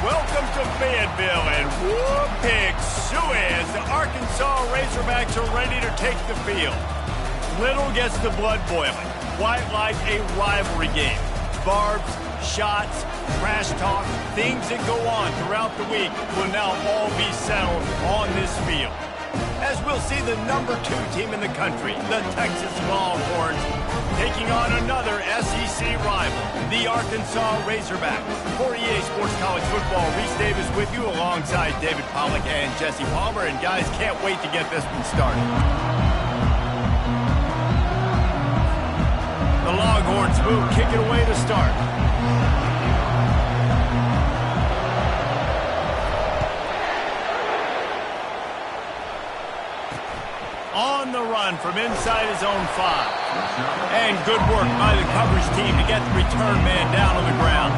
welcome to Fayetteville, and whoop, pig suey as the Arkansas Razorbacks are ready to take the field. Little gets the blood boiling, quite like a rivalry game. Barbs, shots, trash talk, things that go on throughout the week will now all be settled on this field. As we'll see the number 2 team in the country, the Texas Longhorns, taking on another SEC rival, the Arkansas Razorbacks. For EA Sports College Football, Reese Davis with you alongside David Pollack and Jesse Palmer. And guys, can't wait to get this one started. The Longhorns will kick it away to start. On the run from inside his own 5. And good work by the coverage team to get the return man down on the ground.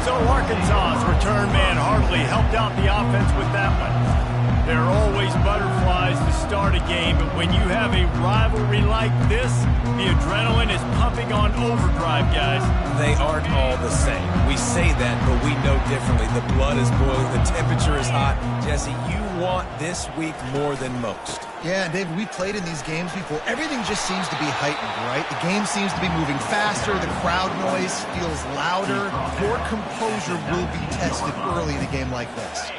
So Arkansas's return man hardly helped out the offense with that one. There are always butterflies to start a game, but when you have a rivalry like this, the adrenaline is pumping on overdrive, guys. They aren't all the same. We say that, but we know differently. The blood is boiling. The temperature is hot. Jesse, you want this week more than most. Yeah, and David, we played in these games before. Everything just seems to be heightened, right? The game seems to be moving faster. The crowd noise feels louder. Your composure will be tested early in a game like this.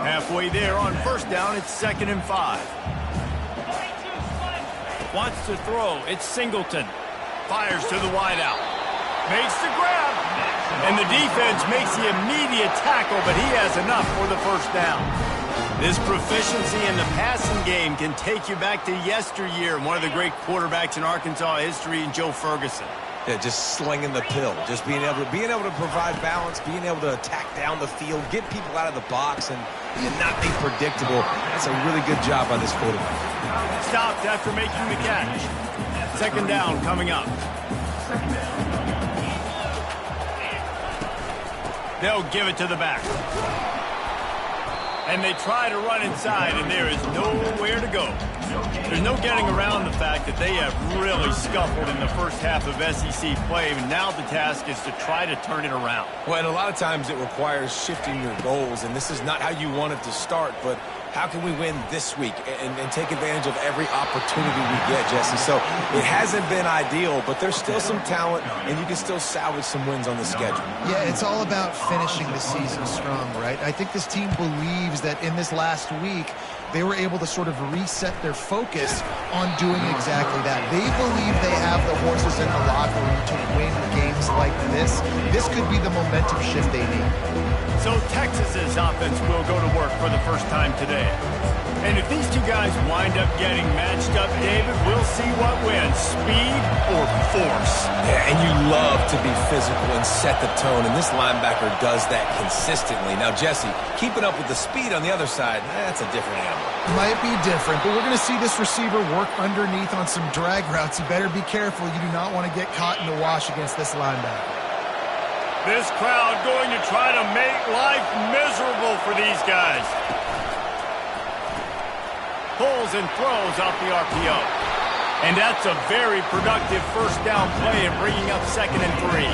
Halfway there on first down, it's 2nd and 5. Wants to throw. It's Singleton. Fires to the wideout. Makes the grab. And the defense makes the immediate tackle, but he has enough for the first down. This proficiency in the passing game can take you back to yesteryear. One of the great quarterbacks in Arkansas history, Joe Ferguson. Yeah, just slinging the pill, just being able to provide balance, being able to attack down the field, get people out of the box, and not be predictable. That's a really good job by this quarterback. Stopped after making the catch. 2nd down coming up. They'll give it to the back. And they try to run inside, and there is nowhere to go. There's no getting around the fact that they have really scuffled in the first half of SEC play, and now the task is to try to turn it around. Well, and a lot of times it requires shifting your goals, and this is not how you want it to start, but how can we win this week and take advantage of every opportunity we get, Jesse? So it hasn't been ideal, but there's still some talent, and you can still salvage some wins on the schedule. Yeah, it's all about finishing the season strong, right? I think this team believes that in this last week, they were able to sort of reset their focus on doing exactly that. They believe they have the horses in the locker room to win games like this. This could be the momentum shift they need. So Texas's offense will go to work for the first time today. And if these two guys wind up getting matched up, David, we'll see what wins, speed or force. Yeah, and you love to be physical and set the tone, and this linebacker does that consistently. Now, Jesse, keeping up with the speed on the other side, that's a different animal. Might be different, but we're going to see this receiver work underneath on some drag routes. You better be careful. You do not want to get caught in the wash against this linebacker. This crowd going to try to make life miserable for these guys. Pulls and throws off the RPO. And that's a very productive first down play and bringing up 2nd and 3.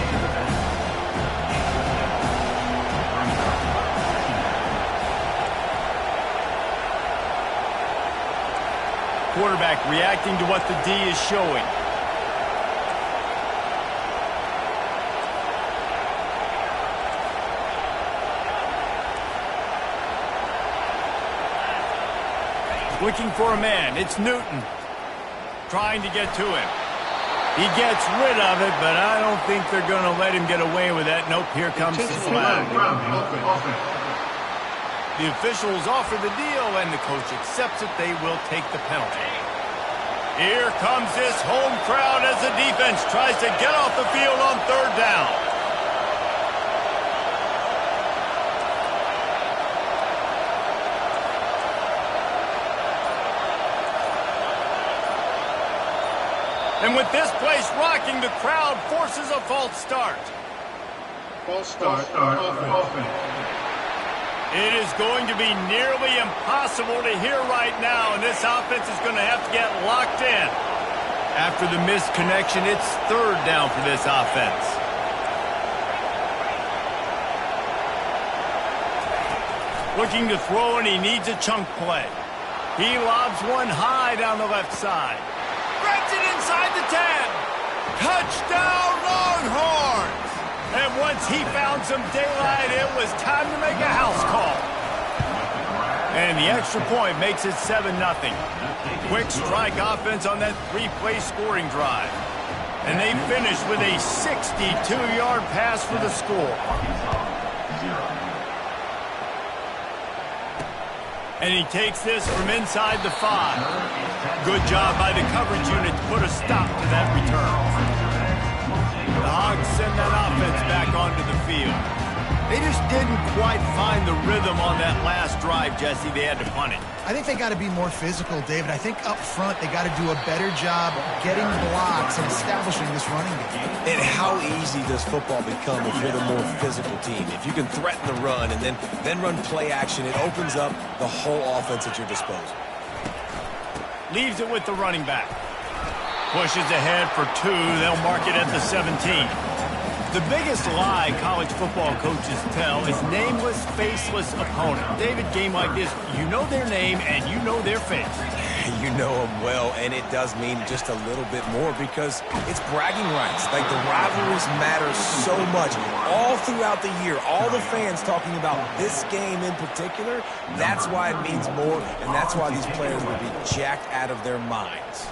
Quarterback reacting to what the D is showing. Looking for a man. It's Newton. Trying to get to him. He gets rid of it, but I don't think they're going to let him get away with that. Nope, here comes the flag. The officials offer the deal, and the coach accepts it. They will take the penalty. Here comes this home crowd as the defense tries to get off the field on 3rd down. And with this place rocking, the crowd forces a false start. False start. Offense. It is going to be nearly impossible to hear right now, and this offense is going to have to get locked in. After the missed connection, it's 3rd down for this offense. Looking to throw, and he needs a chunk play. He lobs one high down the left side. Threads it inside the 10. Touchdown, Longhorns! And once he found some daylight, it was time to make a house call. And the extra point makes it 7-0. Quick strike offense on that 3-play scoring drive. And they finish with a 62-yard pass for the score. And he takes this from inside the 5. Good job by the coverage unit to put a stop to that return. The Hogs send that offense back onto the field. They just didn't quite find the rhythm on that last drive, Jesse. They had to punt it. I think they got to be more physical, David. I think up front they got to do a better job getting blocks and establishing this running game. And how easy does football become if you're the more physical team? If you can threaten the run and then run play action, it opens up the whole offense at your disposal. Leaves it with the running back. Pushes ahead for 2. They'll mark it at the 17. The biggest lie college football coaches tell is nameless, faceless opponent. David, game like this, you know their name and you know their face. You know them well, and it does mean just a little bit more because it's bragging rights. Like, the rivalries matter so much all throughout the year. All the fans talking about this game in particular, that's why it means more, and that's why these players will be jacked out of their minds.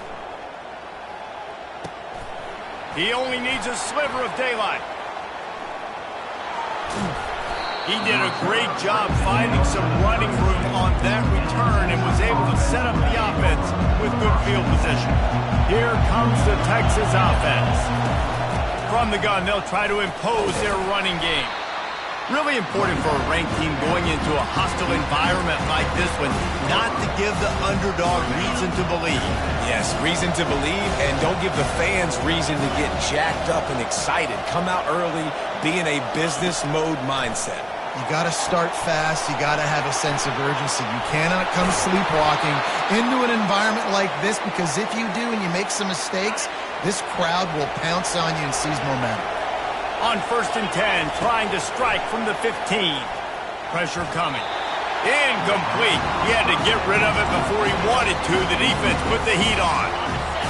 He only needs a sliver of daylight. He did a great job finding some running room on that return and was able to set up the offense with good field position. Here comes the Texas offense. From the gun, they'll try to impose their running game. Really important for a ranked team going into a hostile environment like this one, not to give the underdog reason to believe. Yes, reason to believe, and don't give the fans reason to get jacked up and excited. Come out early, be in a business mode mindset. You got to start fast. You got to have a sense of urgency. You cannot come sleepwalking into an environment like this, because if you do and you make some mistakes, this crowd will pounce on you and seize momentum. On 1st and 10, trying to strike from the 15. Pressure coming. Incomplete. He had to get rid of it before he wanted to. The defense put the heat on.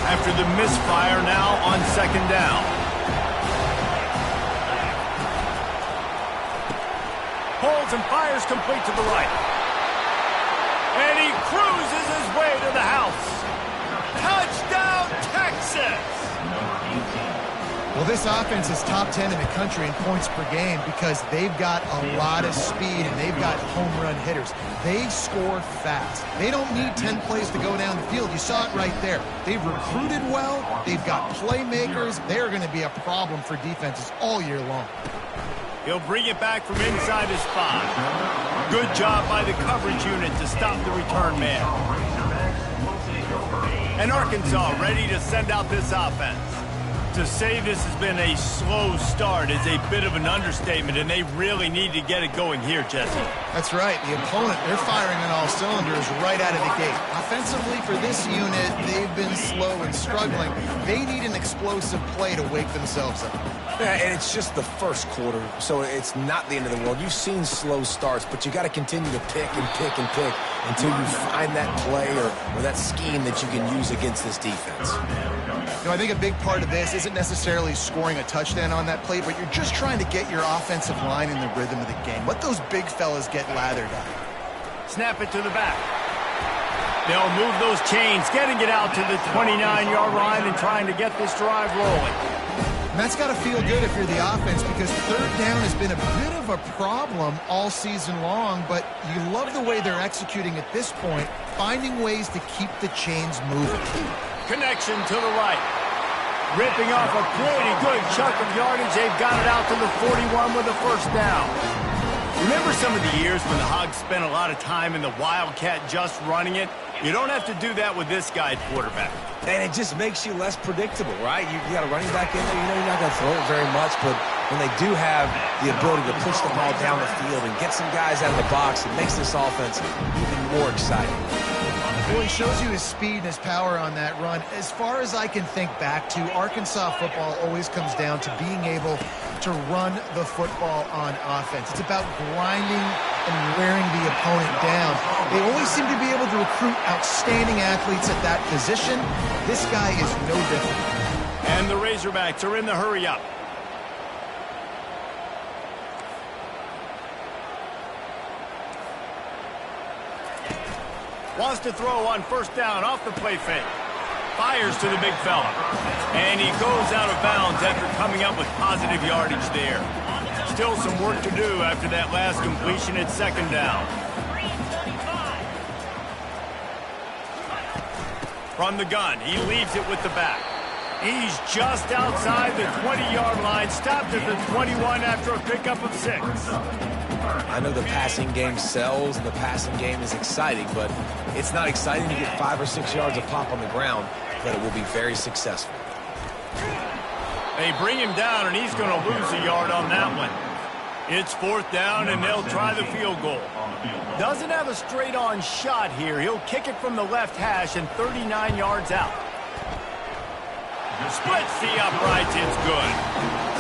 After the misfire, now on 2nd down. Pulls and fires complete to the right. And he cruises his way to the house. Touchdown, Texas! Well, this offense is top 10 in the country in points per game because they've got a lot of speed and they've got home run hitters. They score fast. They don't need 10 plays to go down the field. You saw it right there. They've recruited well. They've got playmakers. They're going to be a problem for defenses all year long. He'll bring it back from inside his 5. Good job by the coverage unit to stop the return man. And Arkansas ready to send out this offense. To say this has been a slow start is a bit of an understatement, and they really need to get it going here, Jesse. That's right. The opponent, they're firing on all cylinders right out of the gate. Offensively, for this unit, they've been slow and struggling. They need an explosive play to wake themselves up. Yeah, and it's just the first quarter, so it's not the end of the world. You've seen slow starts, but you got to continue to pick and pick and pick until you find that play or that scheme that you can use against this defense. You know, I think a big part of this isn't necessarily scoring a touchdown on that play, but you're just trying to get your offensive line in the rhythm of the game. Let those big fellas get lathered up. Snap it to the back. They'll move those chains, getting it out to the 29-yard line and trying to get this drive rolling. And that's got to feel good if you're the offense, because 3rd down has been a bit of a problem all season long, but you love the way they're executing at this point, finding ways to keep the chains moving. Connection to the right. Ripping off a pretty good chunk of yardage. They've got it out to the 41 with a 1st down. Remember some of the years when the Hogs spent a lot of time in the Wildcat just running it? You don't have to do that with this guy at quarterback. And it just makes you less predictable, right? You got a running back in there. You know you're not going to throw it very much, but when they do have the ability to push the ball down the field and get some guys out of the box, it makes this offense even more exciting. Well, he shows you his speed and his power on that run. As far as I can think back to, Arkansas football always comes down to being able to run the football on offense. It's about grinding and wearing the opponent down. They always seem to be able to recruit outstanding athletes at that position. This guy is no different. And the Razorbacks are in the hurry-up. Wants to throw on first down off the play fake. Fires to the big fella. And he goes out of bounds after coming up with positive yardage there. Still some work to do after that last completion at second down. From the gun, he leaves it with the back. He's just outside the 20-yard line, stopped at the 21 after a pickup of 6. I know the passing game sells and the passing game is exciting, but it's not exciting to get 5 or 6 yards of pop on the ground, but it will be very successful. They bring him down, and he's going to lose a yard on that one. It's fourth down, and they'll try the field goal. Doesn't have a straight-on shot here. He'll kick it from the left hash and 39 yards out. Splits the uprights. It's good.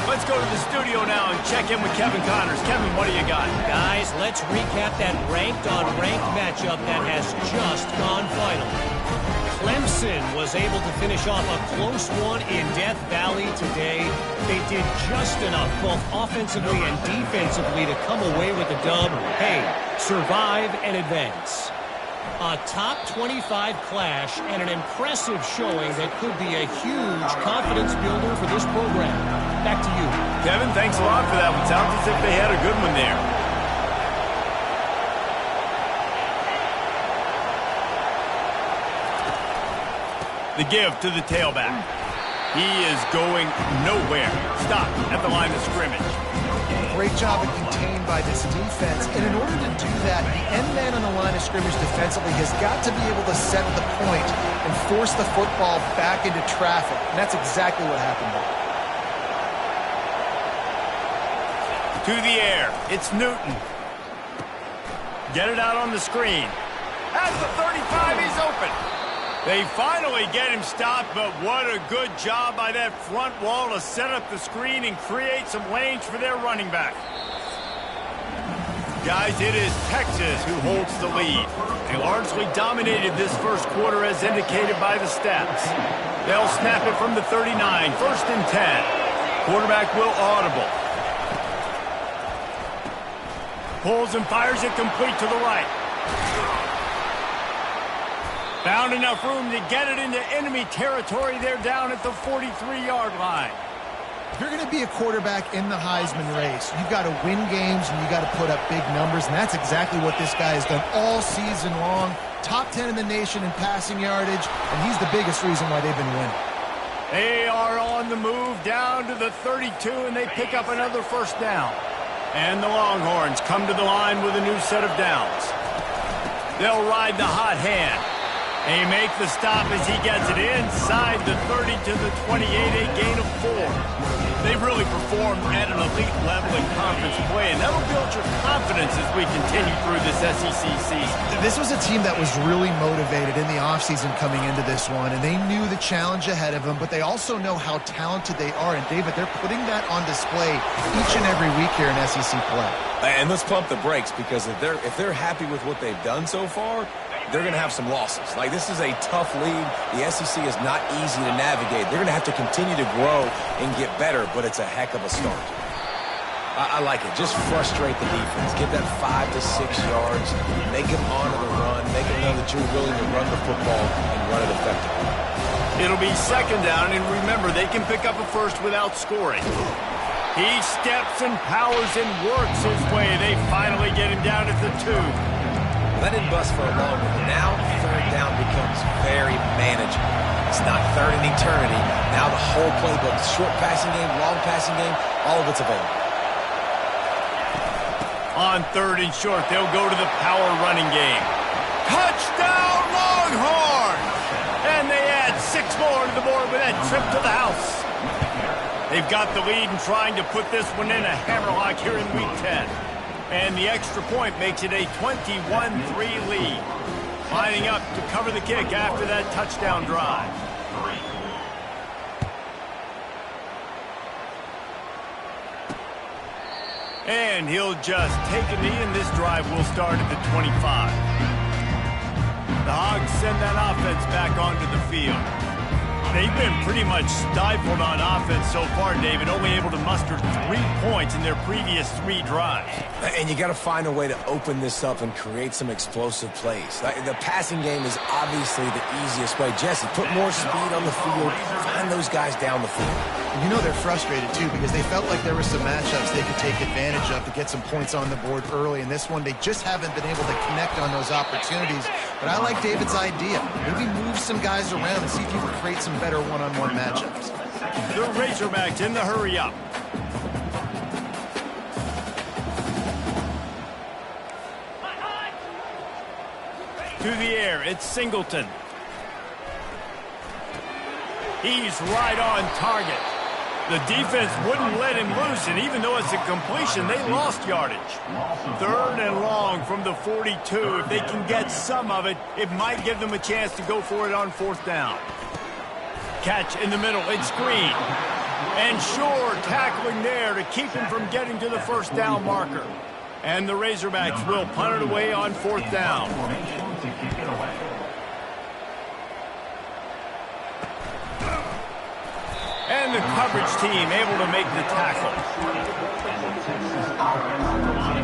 Let's go to the studio now and check in with Kevin Connors. Kevin, what do you got? Guys, let's recap that ranked-on-ranked matchup that has just gone final. Clemson was able to finish off a close one in Death Valley today. They did just enough, both offensively and defensively, to come away with the dub. Hey, survive and advance. A top 25 clash and an impressive showing that could be a huge confidence builder for this program. Back to you. Kevin, thanks a lot for that one. Sounds as if they had a good one there. The give to the tailback. He is going nowhere. Stop at the line of scrimmage. Great job at contained by this defense. And in order to do that, the end man on the line of scrimmage defensively has got to be able to set the point and force the football back into traffic. And that's exactly what happened there. To the air. It's Newton. Get it out on the screen. At the 35, he's open. They finally get him stopped, but what a good job by that front wall to set up the screen and create some lanes for their running back. Guys, it is Texas who holds the lead. They largely dominated this first quarter as indicated by the stats. They'll snap it from the 39, first and 10. Quarterback will audible. Pulls and fires it complete to the right. Found enough room to get it into enemy territory. They're down at the 43-yard line. If you're going to be a quarterback in the Heisman race, you've got to win games and you've got to put up big numbers, and that's exactly what this guy has done all season long. Top 10 in the nation in passing yardage, and he's the biggest reason why they've been winning. They are on the move down to the 32, and they pick up another first down. And the Longhorns come to the line with a new set of downs. They'll ride the hot hand. They make the stop as he gets it inside the 30 to the 28, a gain of 4. They've really performed at an elite level in conference play, and that'll build your confidence as we continue through this SEC season. This was a team that was really motivated in the offseason coming into this one, and they knew the challenge ahead of them, but they also know how talented they are. And, David, they're putting that on display each and every week here in SEC play. And let's pump the brakes, because if they're happy with what they've done so far, they're going to have some losses. Like, this is a tough league. The SEC is not easy to navigate. They're going to have to continue to grow and get better, but it's a heck of a start. I like it. Just frustrate the defense. Get that 5 to 6 yards. Make them honor the run. Make them know that you're willing to run the football and run it effectively. It'll be second down, and remember, they can pick up a first without scoring. He steps and powers and works his way. They finally get him down at the 2. Let it bust for a long one. Now, third down becomes very manageable. It's not third in eternity. Now the whole playbook, short passing game, long passing game, all of it's available. On third and short, they'll go to the power running game. Touchdown, Longhorns! And they add 6 more to the board with that trip to the house. They've got the lead and trying to put this one in a hammerlock here in Week 10. And the extra point makes it a 21-3 lead. Lining up to cover the kick after that touchdown drive. And he'll just take a knee, and this drive will start at the 25. The Hogs send that offense back onto the field. They've been pretty much stifled on offense so far, David, only able to muster 3 points in their previous 3 drives. And you got to find a way to open this up and create some explosive plays. The passing game is obviously the easiest way. Jesse, put more speed on the field, find those guys down the field. You know they're frustrated, too, because they felt like there were some matchups they could take advantage of to get some points on the board early. In this one, they just haven't been able to connect on those opportunities. But I like David's idea. Maybe move some guys around and see if you can create some better one-on-one matchups. The Razorbacks in the hurry-up. To the air, it's Singleton. He's right on target. The defense wouldn't let him loose, and even though it's a completion, they lost yardage. 3rd and long from the 42. If they can get some of it, it might give them a chance to go for it on 4th down. Catch in the middle, it's Green. And Shore tackling there to keep him from getting to the 1st down marker. And the Razorbacks will punt it away on 4th down. And the coverage team able to make the tackle.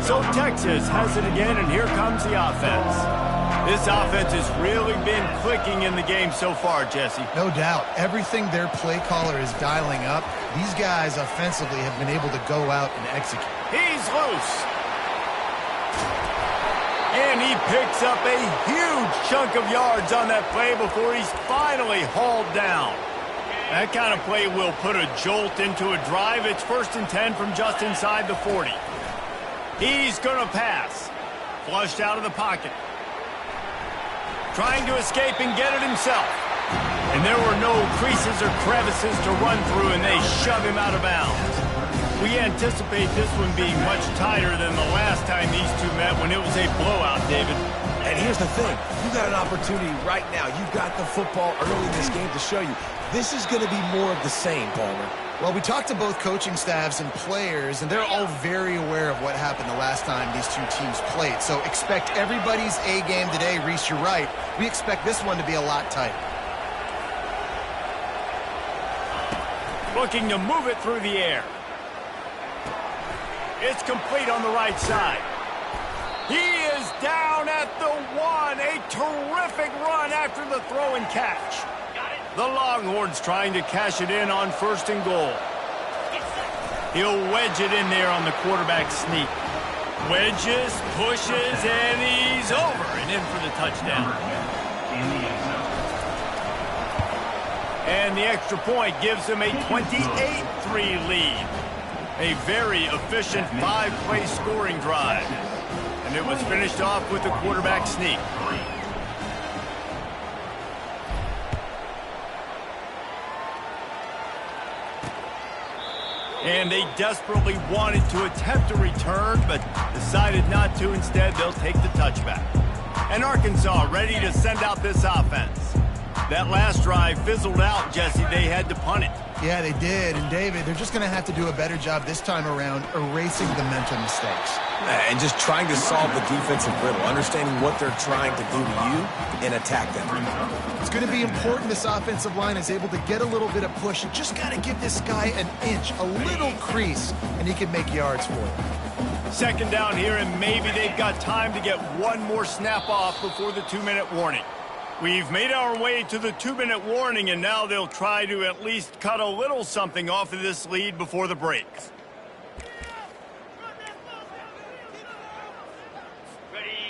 So Texas has it again, and here comes the offense. This offense has really been clicking in the game so far, Jesse. No doubt. Everything their play caller is dialing up, these guys offensively have been able to go out and execute. He's loose. And he picks up a huge chunk of yards on that play before he's finally hauled down. That kind of play will put a jolt into a drive. It's 1st and 10 from just inside the 40. He's going to pass. Flushed out of the pocket. Trying to escape and get it himself. And there were no creases or crevices to run through, and they shove him out of bounds. We anticipate this one being much tighter than the last time these two met when it was a blowout, David. And here's the thing. You got an opportunity right now. You've got the football early in this game to show you. This is going to be more of the same, Palmer. Well, we talked to both coaching staffs and players, and they're all very aware of what happened the last time these two teams played. So expect everybody's A game today. Reese, you're right. We expect this one to be a lot tighter. Looking to move it through the air. It's complete on the right side. He is down at the 1. A terrific run after the throw and catch. The Longhorns trying to cash it in on 1st and goal. He'll wedge it in there on the quarterback sneak. Wedges, pushes, and he's over and in for the touchdown. And the extra point gives him a 28-3 lead. A very efficient 5-play scoring drive. And it was finished off with the quarterback sneak. And they desperately wanted to attempt a return, but decided not to. Instead, they'll take the touchback. And Arkansas ready to send out this offense. That last drive fizzled out, Jesse. They had to punt it. Yeah, they did. And, David, they're just going to have to do a better job this time around erasing the mental mistakes. And just trying to solve the defensive riddle, understanding what they're trying to do to you and attack them. It's going to be important this offensive line is able to get a little bit of push. You just got to give this guy an inch, a little crease, and he can make yards for you. 2nd down here, and maybe they've got time to get one more snap off before the 2-minute warning. We've made our way to the 2-minute warning, and now they'll try to at least cut a little something off of this lead before the break.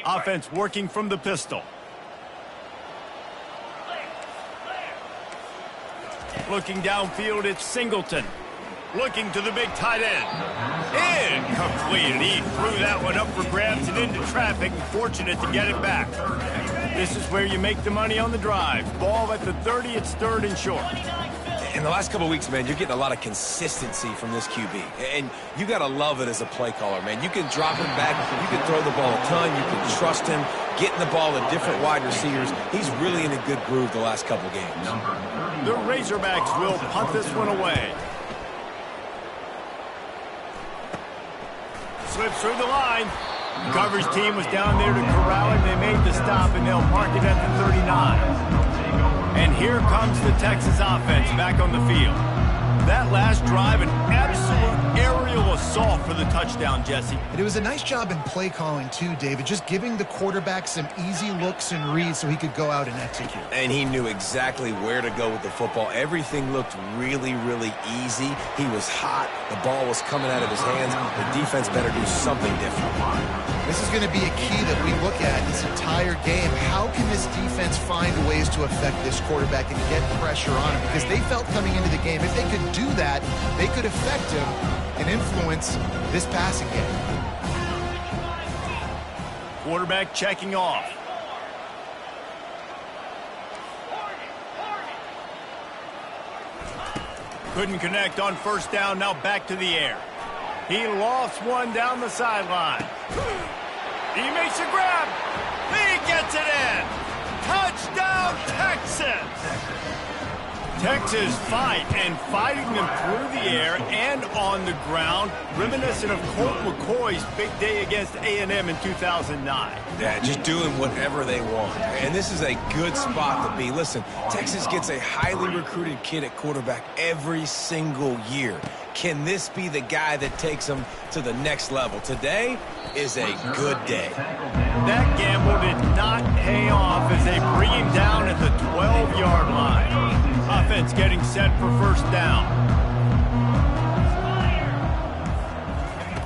Offense working from the pistol. Looking downfield, it's Singleton. Looking to the big tight end. Incomplete, and he threw that one up for grabs and into traffic, and fortunate to get it back. This is where you make the money on the drive. Ball at the 30, it's 3rd and short. In the last couple of weeks, man, you're getting a lot of consistency from this QB. And you got to love it as a play caller, man. You can drop him back. You can throw the ball a ton. You can trust him. Getting the ball to different wide receivers. He's really in a good groove the last couple games. The Razorbacks will punt this one away. slips through the line. The coverage team was down there to corral him. They made the stop, and they'll mark it at the 39. And here comes the Texas offense back on the field. That last drive, an absolute aerial assault for the touchdown, Jesse. And it was a nice job in play calling, too, David, just giving the quarterback some easy looks and reads so he could go out and execute. And he knew exactly where to go with the football. Everything looked really, really easy. He was hot. The ball was coming out of his hands. The defense better do something different. This is going to be a key that we look at this entire game. How can this defense find ways to affect this quarterback and get pressure on him? Because they felt coming into the game, if they could do that, they could affect him and influence this passing game. Quarterback checking off. Couldn't connect on first down, now back to the air. He lost one down the sideline. He makes a grab. He gets it in. Touchdown, Texas! Texas fighting them through the air and on the ground, reminiscent of Colt McCoy's big day against A&M in 2009. Yeah, just doing whatever they want. And this is a good spot to be. Listen, Texas gets a highly recruited kid at quarterback every single year. Can this be the guy that takes them to the next level? Today is a good day. That gamble did not pay off as they bring him down at the 12-yard line. Offense getting set for first down.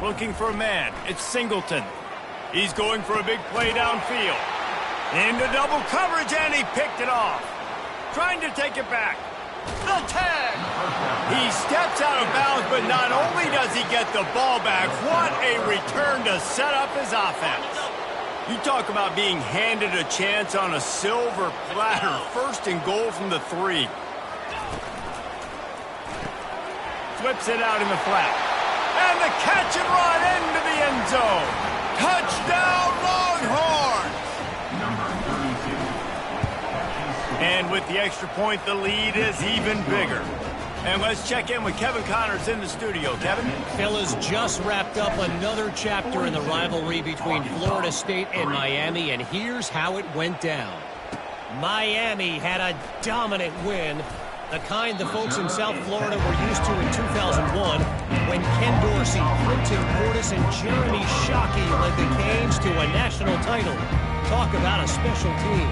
Looking for a man. It's Singleton. He's going for a big play downfield. Into double coverage, and he picked it off. Trying to take it back. The tag. He steps out of bounds, but not only does he get the ball back, what a return to set up his offense. You talk about being handed a chance on a silver platter. First and goal from the 3. Flips it out in the flat. And the catch and run into the end zone. Touchdown, Longhorns! And with the extra point, the lead is even bigger. And let's check in with Kevin Connors in the studio. Kevin? Fellas, just wrapped up another chapter in the rivalry between Florida State and Miami, and here's how it went down. Miami had a dominant win, the kind the folks in South Florida were used to in 2001 when Ken Dorsey, Clinton Portis, and Jeremy Shockey led the Canes to a national title. Talk about a special team.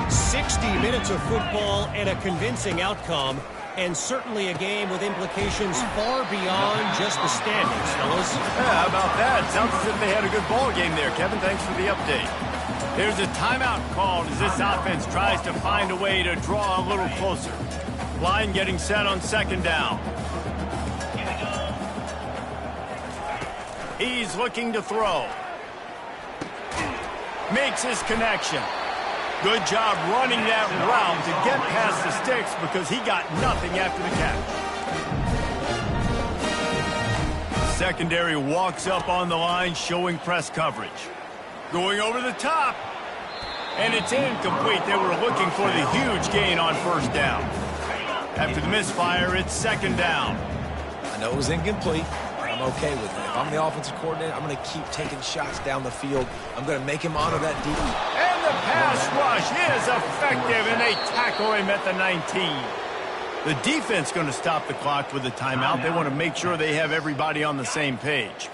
60 minutes of football and a convincing outcome, and certainly a game with implications far beyond just the standings, fellas. Yeah, how about that? Sounds as if they had a good ball game there, Kevin. Thanks for the update. There's a timeout called as this offense tries to find a way to draw a little closer. Line getting set on second down. He's looking to throw. Makes his connection. Good job running that route to get past the sticks because he got nothing after the catch. Secondary walks up on the line, showing press coverage. Going over the top. And it's incomplete. They were looking for the huge gain on first down. After the misfire, it's second down. I know it was incomplete, but I'm okay with it. If I'm the offensive coordinator, I'm going to keep taking shots down the field. I'm going to make him honor that deep. And the pass rush is effective, and they tackle him at the 19. The defense going to stop the clock with a timeout. They want to make sure they have everybody on the same page.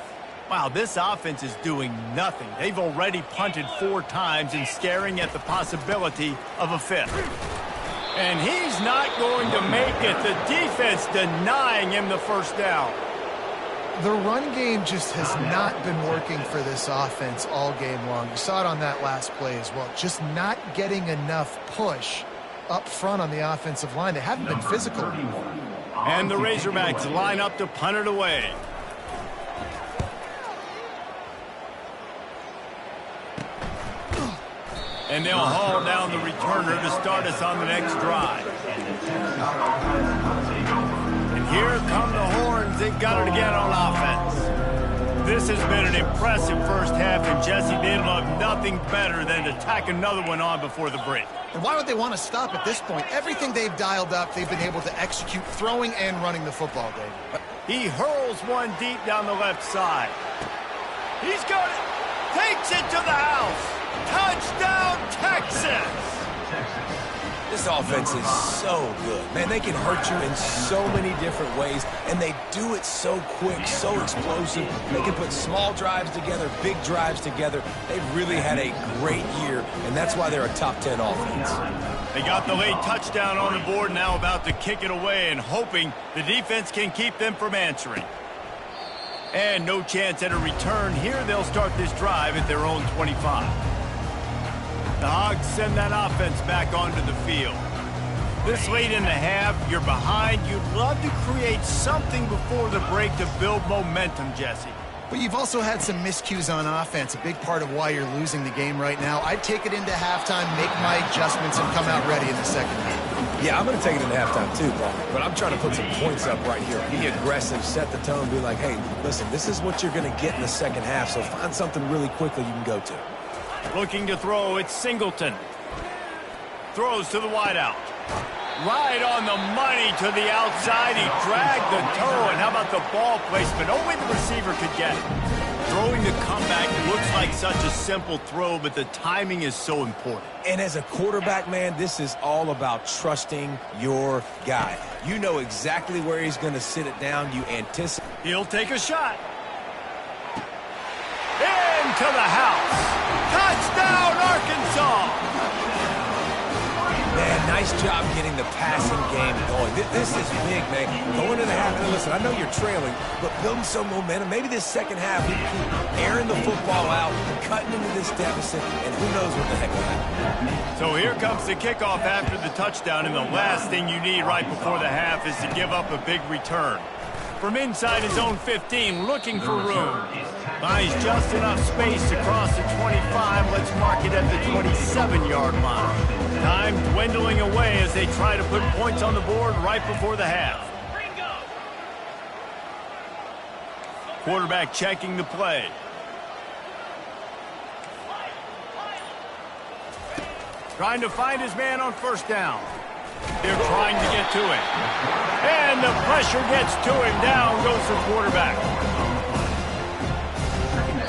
Wow, this offense is doing nothing. They've already punted 4 times and staring at the possibility of a 5th. And he's not going to make it. The defense denying him the first down. The run game just has not been working for this offense all game long. You saw it on that last play as well. Just not getting enough push up front on the offensive line. They haven't been physical. And the Razorbacks line up to punt it away. And they'll haul down the returner to start us on the next drive. And here come the Horns. They've got it again on offense. This has been an impressive first half, and Jesse, they'd love nothing better than to tack another one on before the break. And why would they want to stop at this point? Everything they've dialed up, they've been able to execute throwing and running the football, Dave. He hurls one deep down the left side. He's got it. Takes it to the house. Touchdown, Texas. This offense is so good. Man, they can hurt you in so many different ways, and they do it so quick, so explosive. They can put small drives together, big drives together. They've really had a great year, and that's why they're a top 10 offense. They got the late touchdown on the board, now about to kick it away and hoping the defense can keep them from answering. And no chance at a return here. They'll start this drive at their own 25. The Hogs send that offense back onto the field. This late in the half, you're behind. You'd love to create something before the break to build momentum, Jesse. But you've also had some miscues on offense, a big part of why you're losing the game right now. I'd take it into halftime, make my adjustments, and come out ready in the second half. Yeah, I'm going to take it into halftime too, Paul. But I'm trying to put some points up right here. Be aggressive, set the tone, be like, hey, listen, this is what you're going to get in the second half, so find something really quickly you can go to. Looking to throw, it's Singleton. Throws to the wideout. Right on the money to the outside. He dragged the toe, and how about the ball placement? Only the receiver could get it. Throwing the comeback looks like such a simple throw, but the timing is so important. And as a quarterback, man, this is all about trusting your guy. You know exactly where he's going to sit it down. You anticipate. He'll take a shot. Into the house. Touchdown, Arkansas. Man, nice job getting the passing game going. This is big, man. Going to the half, and listen, I know you're trailing, but building some momentum. Maybe this second half, we keep airing the football out, cutting into this deficit, and who knows what the heck will happen. So here comes the kickoff after the touchdown, and the last thing you need right before the half is to give up a big return. From inside his own 15, looking for room. Buys just enough space to cross the 25. Let's mark it at the 27-yard line. Time dwindling away as they try to put points on the board right before the half. Quarterback checking the play. Trying to find his man on first down. They're trying to get to him. And the pressure gets to him. Down goes the quarterback.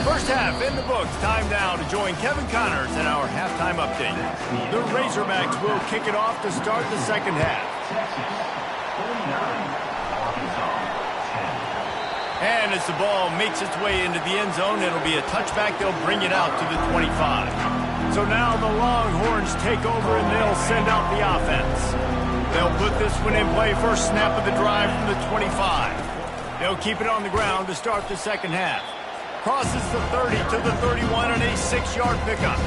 First half in the books. Time now to join Kevin Connors in our halftime update. The Razorbacks will kick it off to start the second half. And as the ball makes its way into the end zone, it'll be a touchback. They'll bring it out to the 25. So now the Longhorns take over and they'll send out the offense. They'll put this one in play. First snap of the drive from the 25. They'll keep it on the ground to start the second half. Crosses the 30 to the 31 on a 6-yard pickup.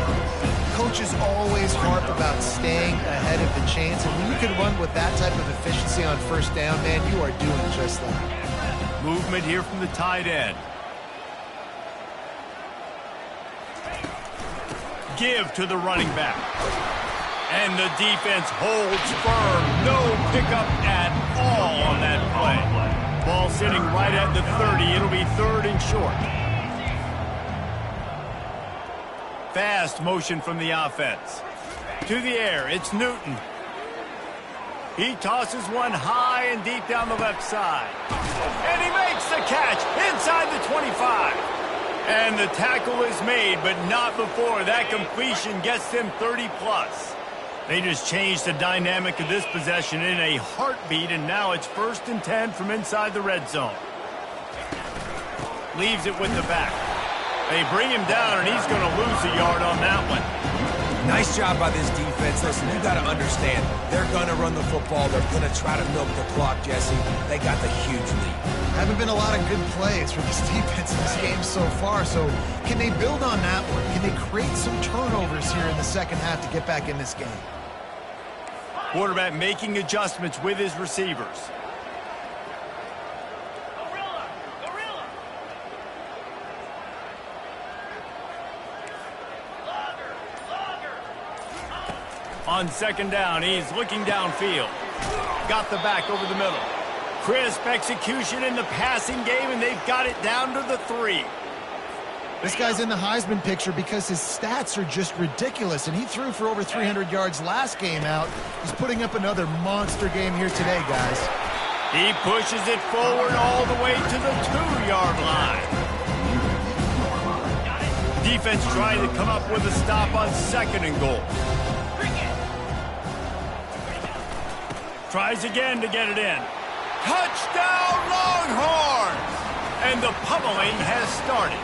Coaches always harp about staying ahead of the chains, and when you can run with that type of efficiency on first down, man, you are doing just that. Movement here from the tight end. Give to the running back. And the defense holds firm. No pickup at all on that play. Ball sitting right at the 30. It'll be third and short. Fast motion from the offense. To the air, it's Newton. He tosses one high and deep down the left side. And he makes the catch inside the 25. And the tackle is made, but not before that completion gets them 30+. They just changed the dynamic of this possession in a heartbeat, and now it's 1st and 10 from inside the red zone. Leaves it with the back. They bring him down, and he's going to lose a yard on that one. Nice job by this defense. Listen, you got to understand, they're going to run the football. They're going to try to milk the clock, Jesse. They got the huge lead. Haven't been a lot of good plays for this defense in this game so far, so can they build on that one? Can they create some turnovers here in the second half to get back in this game? Quarterback making adjustments with his receivers. On second down, he's looking downfield. Got the back over the middle. Crisp execution in the passing game, and they've got it down to the 3. This guy's in the Heisman picture because his stats are just ridiculous, and he threw for over 300 yards last game out. He's putting up another monster game here today, guys. He pushes it forward all the way to the 2-yard line. Defense trying to come up with a stop on 2nd and goal. Tries again to get it in. Touchdown, Longhorns! And the pummeling has started.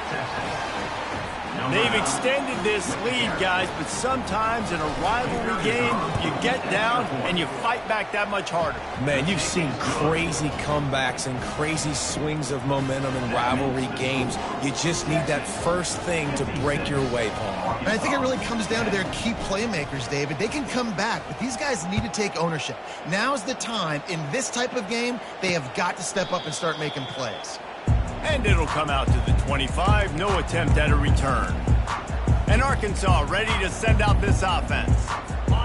They've extended this lead, guys, but sometimes in a rivalry game, you get down and you fight back that much harder. Man, you've seen crazy comebacks and crazy swings of momentum in rivalry games. You just need that first thing to break your way, Paul. And I think it really comes down to their key playmakers, David. They can come back, but these guys need to take ownership. Now's the time. In this type of game, they have got to step up and start making plays. And it'll come out to the 25. No attempt at a return. And Arkansas ready to send out this offense.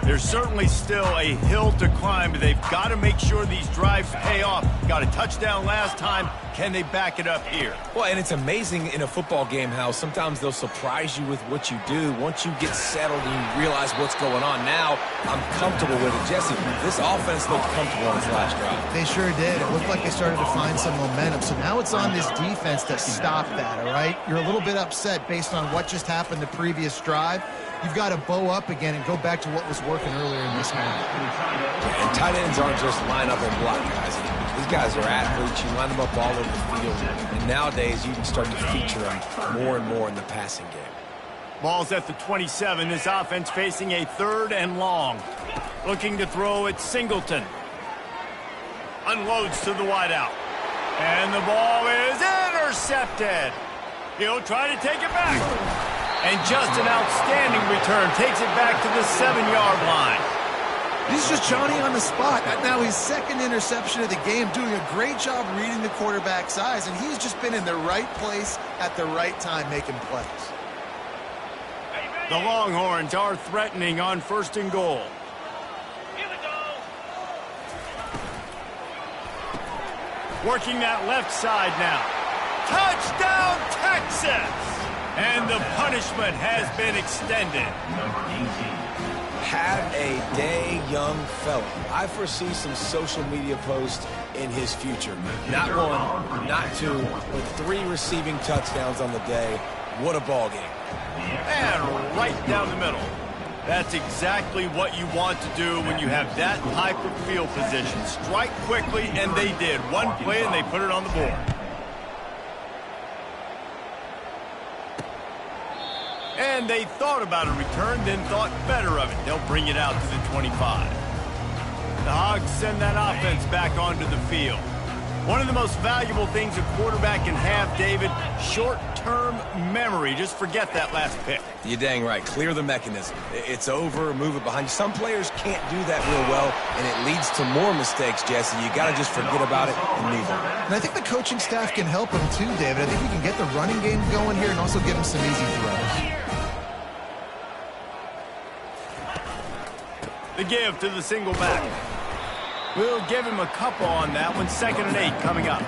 There's certainly still a hill to climb, but they've got to make sure these drives pay off. Got a touchdown last time. Can they back it up here? Well, and it's amazing in a football game how sometimes they'll surprise you with what you do. Once you get settled and you realize what's going on, now I'm comfortable with it. Jesse, this offense looked comfortable on this last drive. They sure did. It looked like they started to find some momentum. So now it's on this defense to stop that, all right? You're a little bit upset based on what just happened the previous drive. You've got to bow up again and go back to what was working earlier in this game. And tight ends aren't just line up and block guys. These guys are athletes. You line them up all over the field. And nowadays, you can start to feature them more and more in the passing game. Ball's at the 27. This offense facing a 3rd and long. Looking to throw at Singleton. Unloads to the wideout. And the ball is intercepted. He'll try to take it back. And just an outstanding return. Takes it back to the 7-yard line. He's just Johnny on the spot. Now his 2nd interception of the game, doing a great job reading the quarterback's eyes, and he's just been in the right place at the right time making plays. The Longhorns are threatening on 1st and goal. Here we go. Working that left side now. Touchdown, Texas! And the punishment has been extended. Have a day, young fella. I foresee some social media posts in his future. Not 1, not 2, but 3 receiving touchdowns on the day. What a ball game. And right down the middle. That's exactly what you want to do when you have that type of field position. Strike quickly, and they did. One play, and they put it on the board. And they thought about a return, then thought better of it. They'll bring it out to the 25. The Hogs send that offense back onto the field. One of the most valuable things a quarterback can have, David, short-term memory. Just forget that last pick. You're dang right. Clear the mechanism. It's over, move it behind you. Some players can't do that real well, and it leads to more mistakes, Jesse. You got to just forget about it and move on. And I think the coaching staff can help him too, David. I think we can get the running game going here and also give him some easy throws. The give to the single back. We'll give him a couple on that one. 2nd and 8 coming up.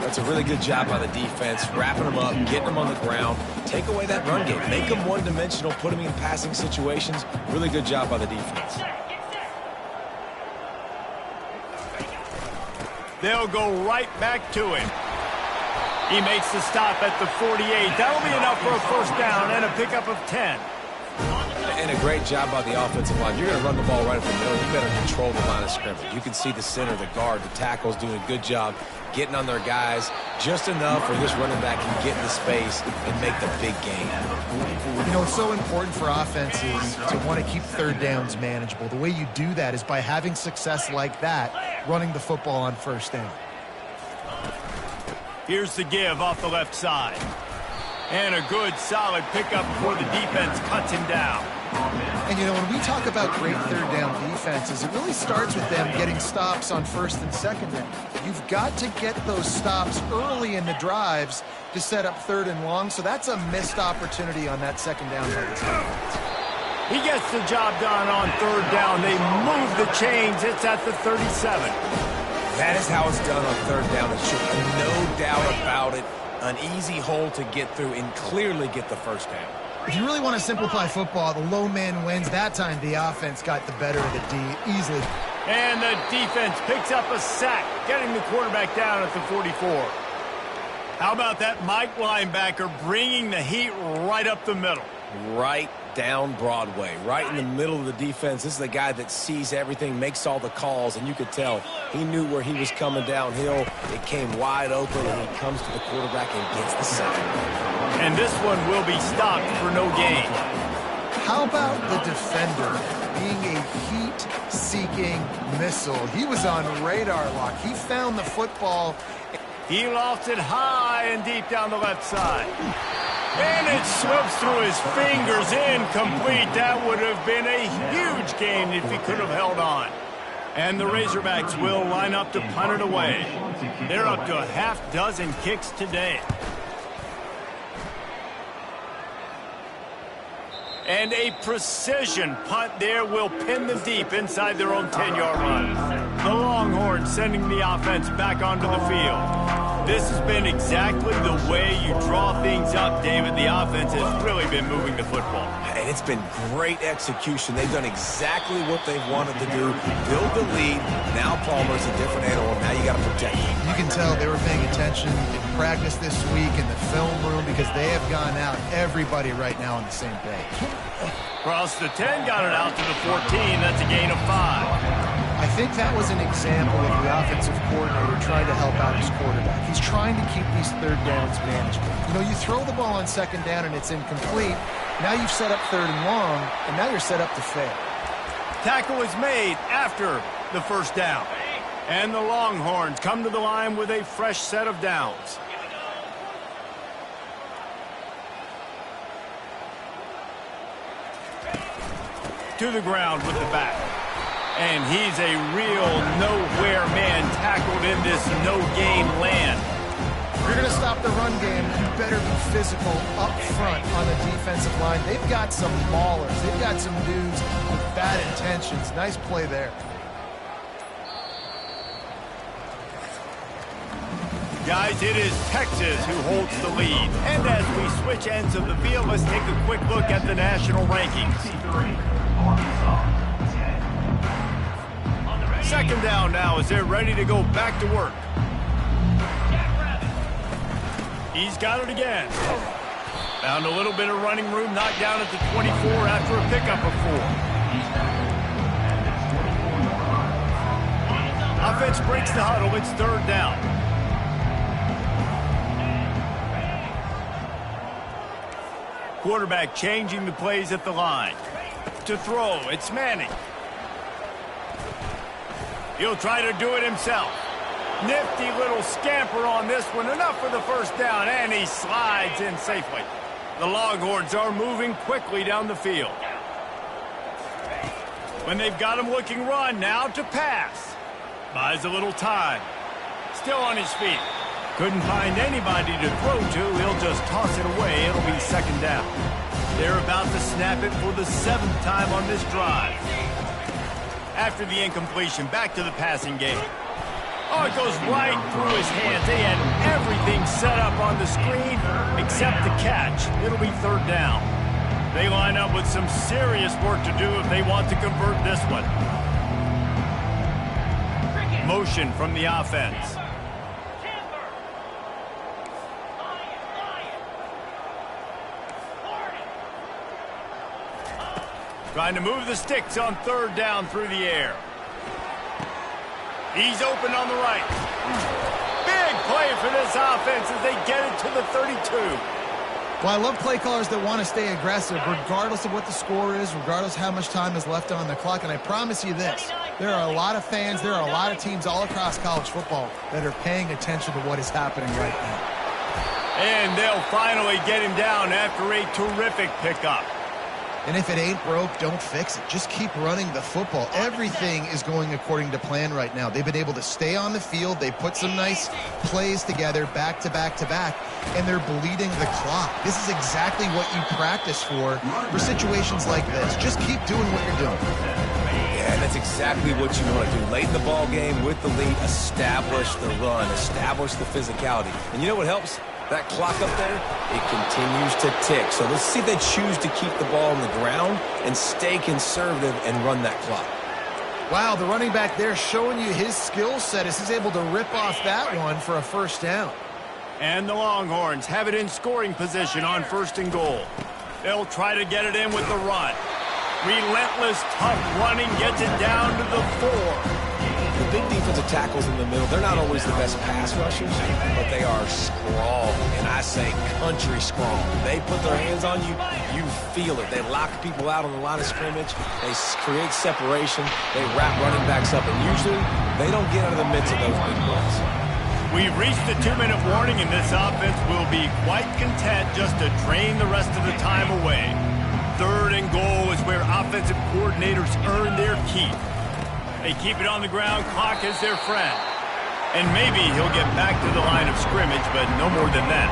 That's a really good job by the defense, wrapping them up, getting them on the ground. Take away that run game. Make them one-dimensional, put them in passing situations. Really good job by the defense. They'll go right back to him. He makes the stop at the 48. That'll be enough for a 1st down and a pickup of 10. And a great job by the offensive line. You're going to run the ball right up the middle. You better control the line of scrimmage. You can see the center, the guard, the tackles doing a good job getting on their guys just enough where this running back can get into space and make the big game. You know, it's so important for offenses to want to keep 3rd downs manageable. The way you do that is by having success like that, running the football on 1st down. Here's the give off the left side. And a good, solid pickup before the defense cuts him down. And, you know, when we talk about great 3rd down defenses, it really starts with them getting stops on 1st and 2nd down. You've got to get those stops early in the drives to set up 3rd and long, so that's a missed opportunity on that 2nd down by this defense. He gets the job done on 3rd down. They move the chains. It's at the 37. That is how it's done on 3rd down. It should be no doubt about it. An easy hole to get through and clearly get the 1st down. If you really want to simplify football, the low man wins. That time the offense got the better of the D easily. And the defense picks up a sack, getting the quarterback down at the 44. How about that Mike linebacker bringing the heat right up the middle? Right down Broadway, right in the middle of the defense. This is the guy that sees everything, makes all the calls, and you could tell he knew where he was coming downhill. It came wide open, and he comes to the quarterback and gets the sack. And this one will be stopped for no gain. How about the defender being a heat-seeking missile? He was on radar lock. He found the football. He lost it high and deep down the left side. And it slips through his fingers, incomplete. That would have been a huge gain if he could have held on. And the Razorbacks will line up to punt it away. They're up to a half-dozen kicks today. And a precision punt there will pin them deep inside their own 10-yard line. The Longhorns sending the offense back onto the field. This has been exactly the way you draw things up, David. The offense has really been moving the football. And it's been great execution. They've done exactly what they've wanted to do. Build the lead. Now Palmer's a different animal. Now you got to protect him. You can tell they were paying attention in practice this week in the film room because they have gone out, everybody right now on the same page. Cross the 10, got it out to the 14. That's a gain of 5. I think that was an example of the offensive coordinator trying to help out his quarterback. He's trying to keep these third downs manageable. You know, you throw the ball on second down and it's incomplete. Now you've set up third and long, and now you're set up to fail. Tackle is made after the first down. And the Longhorns come to the line with a fresh set of downs. To the ground with the back. And he's a real nowhere man tackled in this no-gain land. If you're going to stop the run game, you better be physical up front on the defensive line. They've got some maulers. They've got some dudes with bad intentions. Nice play there. Guys, it is Texas who holds the lead. And as we switch ends of the field, let's take a quick look at the national rankings. Second down now as they're ready to go back to work. He's got it again. Found a little bit of running room, knocked down at the 24 after a pickup of 4. Offense breaks the huddle. It's third down. Quarterback changing the plays at the line. To throw, it's Manning. He'll try to do it himself. Nifty little scamper on this one. Enough for the first down, and he slides in safely. The Longhorns are moving quickly down the field. When they've got him looking run, now to pass. Buys a little time. Still on his feet. Couldn't find anybody to throw to. He'll just toss it away. It'll be second down. They're about to snap it for the 7th time on this drive. After the incompletion, back to the passing game. Oh, it goes right through his hands. They had everything set up on the screen except the catch. It'll be third down. They line up with some serious work to do if they want to convert this one. Motion from the offense. Trying to move the sticks on third down through the air. He's open on the right. Big play for this offense as they get it to the 32. Well, I love play callers that want to stay aggressive regardless of what the score is, regardless of how much time is left on the clock. And I promise you this, there are a lot of fans, there are a lot of teams all across college football that are paying attention to what is happening right now. And they'll finally get him down after a terrific pickup. And if it ain't broke, don't fix it. Just keep running the football. Everything is going according to plan right now. They've been able to stay on the field. They put some nice plays together back to back to back, and they're bleeding the clock. This is exactly what you practice for situations like this. Just keep doing what you're doing. Yeah, that's exactly what you want to do. Late in the ball game with the lead, establish the run, establish the physicality. And you know what helps? That clock up there, it continues to tick. So let's see if they choose to keep the ball on the ground and stay conservative and run that clock. Wow, the running back there showing you his skill set as he's able to rip off that one for a first down. And the Longhorns have it in scoring position on 1st and goal. They'll try to get it in with the run. Relentless, tough running gets it down to the 4. The big defensive tackles in the middle, they're not always the best pass rushers, but they are strong, and I say country strong. They put their hands on you, you feel it. They lock people out on the line of scrimmage. They create separation. They wrap running backs up, and usually they don't get out of the midst of those big boys. We've reached the 2-minute warning, and this offense will be quite content just to drain the rest of the time away. 3rd and goal is where offensive coordinators earn their keep. They keep it on the ground, clock is their friend. And maybe he'll get back to the line of scrimmage, but no more than that.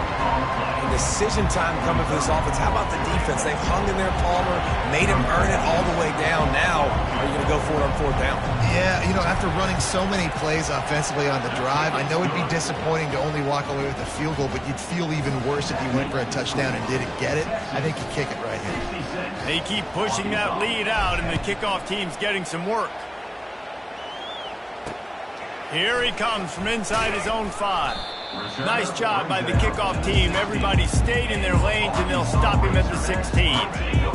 And decision time coming for this offense. How about the defense? They've hung in there, Palmer, made him earn it all the way down. Now, are you going to go for it on 4th down? Yeah, you know, after running so many plays offensively on the drive, I know it'd be disappointing to only walk away with a field goal, but you'd feel even worse if you went for a touchdown and didn't get it. I think you kick it right here. They keep pushing that lead out, and the kickoff team's getting some work. Here he comes from inside his own 5. Nice job by the kickoff team. Everybody stayed in their lanes, and they'll stop him at the 16.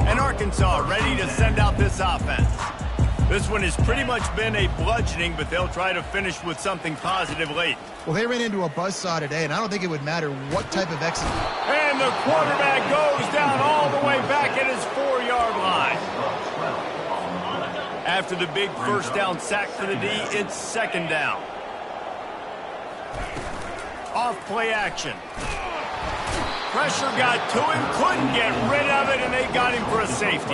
And Arkansas ready to send out this offense. This one has pretty much been a bludgeoning, but they'll try to finish with something positive late. Well, they ran into a buzzsaw today, and I don't think it would matter what type of exit. And the quarterback goes down all the way back at his 4-yard line. After the big 1st down sack for the D, it's 2nd down. Off play action. Pressure got to him, couldn't get rid of it, and they got him for a safety.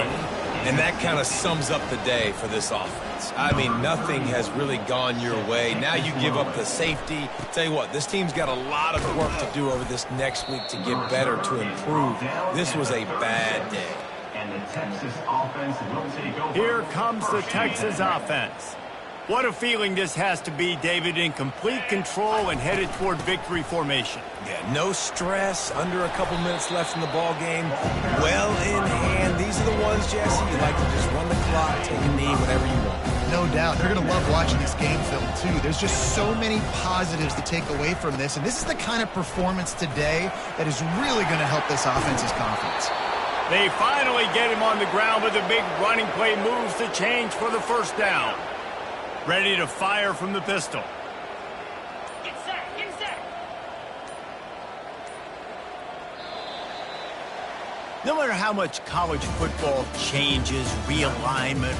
And that kind of sums up the day for this offense. I mean, nothing has really gone your way. Now you give up the safety. Tell you what, this team's got a lot of work to do over this next week to get better, to improve. This was a bad day. And the Texas offense will take over. Here comes the Texas offense. What a feeling this has to be, David, in complete control and headed toward victory formation. Yeah, no stress, under a couple minutes left in the ball game. Well in hand. These are the ones, Jesse, you like to just run the clock, take a knee, whatever you want. No doubt. They're going to love watching this game film, too. There's just so many positives to take away from this, and this is the kind of performance today that is really going to help this offense's confidence. They finally get him on the ground, but the big running play moves the change for the 1st down. Ready to fire from the pistol. Get set, get set. No matter how much college football changes, realignment,